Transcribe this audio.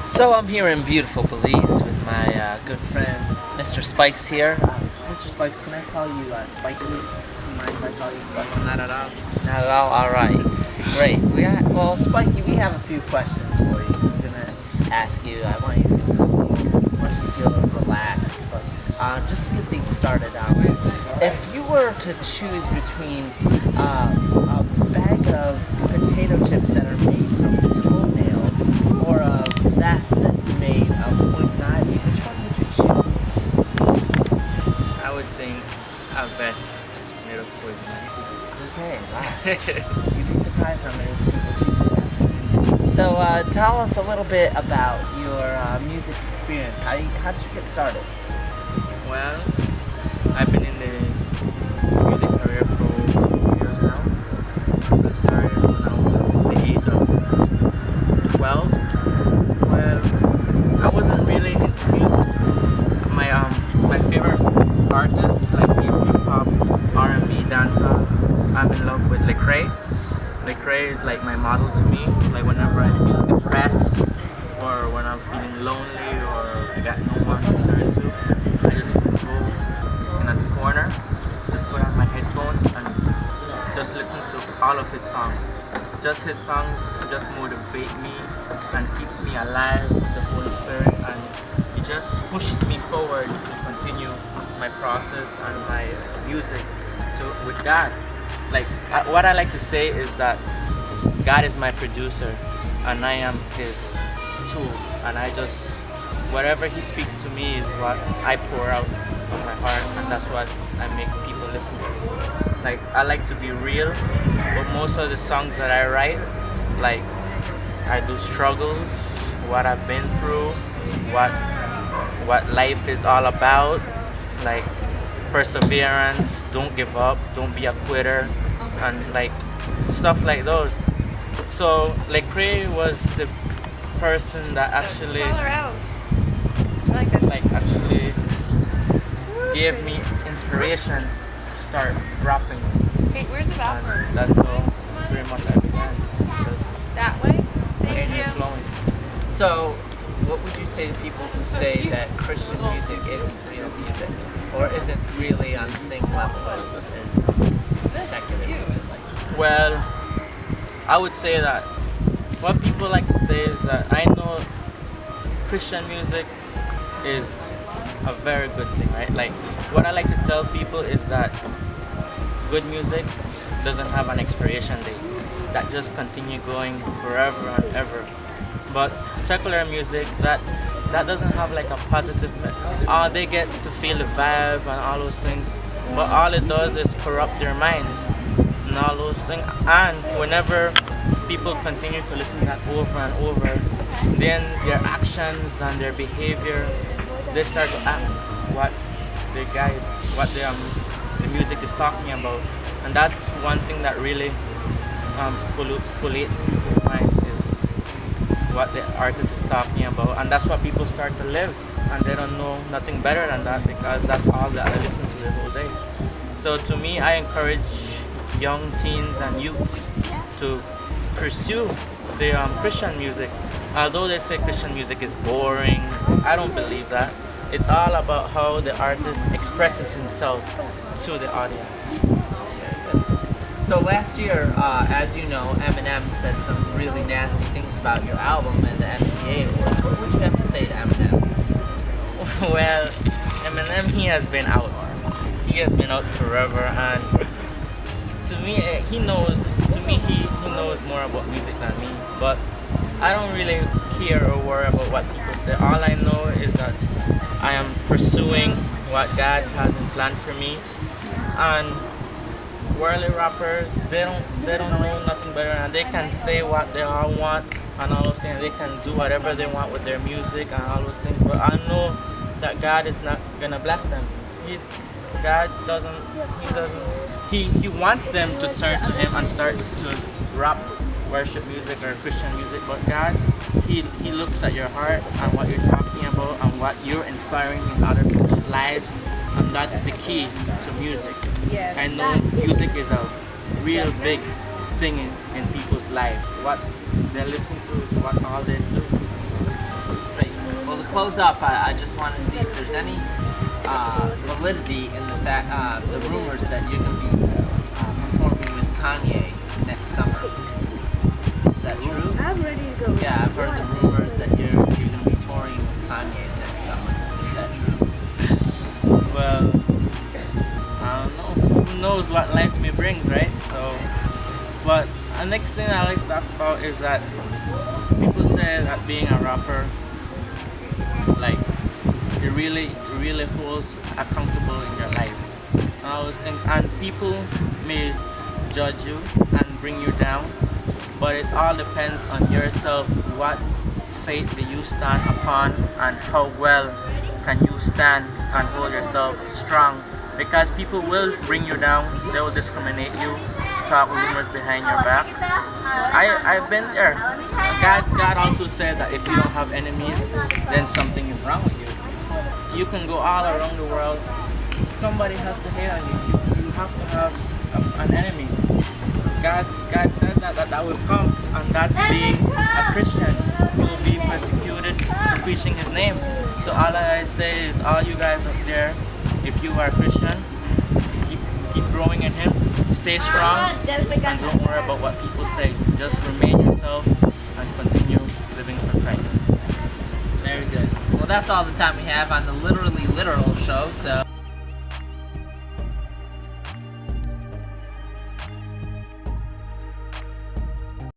So I'm here in beautiful Belize with my good friend Mr. Spikes here. Mr. Spikes, can I call you Spikey? Do you mind if I call you Spikey? Not at all. Not at all? Alright. Great. Well, Spikey, we have a few questions for you. I'm going to ask you. I want you to feel a little relaxed. But just to get things started out, if you were to choose between a bag of potato chips that are made from toenails or a vest that's made of poison ivy, which one would you choose? I would think a vest made of poison ivy. Okay, wow. You'd be surprised how many people choose that. So tell us a little bit about your music experience. How did you get started? Well, I've been in the music career for a few years now. I started when I was the age of 12. Well, I wasn't really into music. My favorite artists like hip hop, R&B, dancehall. I'm in love with Lecrae. Lecrae is like my model to me. Like whenever I feel depressed or when I'm feeling lonely or I got no one to turn to, I just go in a corner, just put on my headphones and just listen to all of his songs. Just his songs just motivate me and keeps me alive with the Holy Spirit, and it just pushes me forward to continue my process and my music with God. Like what I like to say is that God is my producer and I am his tool, and I just whatever he speaks to me is what I pour out of my heart, and that's what I make people listen to. Like I like to be real, but most of the songs that I write, like I do struggles, what I've been through, what life is all about, like perseverance, don't give up, don't be a quitter, and like stuff like those. So Lecrae was the person that actually Call her out. I like this. like actually gave me inspiration to start rapping, Hey, where's the bathroom? and that's how pretty much I began. That way? Just Thank you. flowing. So, what would you say to people who say that Christian music isn't real music, or isn't really on the same level as secular music? Well, I would say that what people like to say is that I know Christian music is a very good thing, right? Like what I like to tell people is that good music doesn't have an expiration date. That just continue going forever and ever. But secular music, that doesn't have like a positive. They get to feel the vibe and all those things, but all it does is corrupt their minds and all those things. And whenever people continue to listen to that over and over, then their actions and their behavior, they start to act what the music is talking about, and that's one thing that really pollutes people's minds is what the artist is talking about, and that's what people start to live, and they don't know nothing better than that because that's all that I listen to the whole day. So to me, I encourage young teens and youths to pursue the Christian music. Although they say Christian music is boring, I don't believe that. It's all about how the artist expresses himself to the audience. So last year, as you know, Eminem said some really nasty things about your album and the MCA Awards. What would you have to say to Eminem? Well, Eminem, he has been out. He has been out forever, and to me, he knows. To me, he knows more about music than me. But I don't really care or worry about what people say. All I know is that I am pursuing what God has in plan for me, and worldly rappers, they don't know nothing better, and they can say what they all want and all those things. They can do whatever they want with their music and all those things. But I know that God is not gonna bless them. God doesn't. He wants them to turn to Him and start to rap, worship music or Christian music. But God, He looks at your heart and what you're talking about and what you're inspiring in other people's lives, and that's the key to music. Yes. I know music is a real big thing in people's life. What they listen to is what all they do. close up, I just want to see if there's any validity in the fact, the rumors that you're going to be performing with Kanye next summer. Is that true? I'm ready to go. Yeah, I've heard the rumors that you're going to be touring with Kanye next summer. Is that true? Well, I don't know. Who knows what life may bring, right? So, but the next thing I like to talk about is that people say that being a rapper, like, it really holds accountable in your life. And I always think, and people may judge you and bring you down, but it all depends on yourself, what faith do you stand upon, and how well can you stand and hold yourself strong. Because people will bring you down, they will discriminate you, talk rumors behind your back. I've been there. God also said that if you don't have enemies, then something is wrong with you. You can go all around the world, somebody has to hate on you. You have to have an enemy. God said that will come, and that's being a Christian. You will be persecuted for preaching His name. So all I say is, all you guys up there, if you are a Christian, keep growing in Him, stay strong, and don't worry about what people say. Just remain yourself and continue living for Christ. Very good. Well, that's all the time we have on the Literally Literal show, so...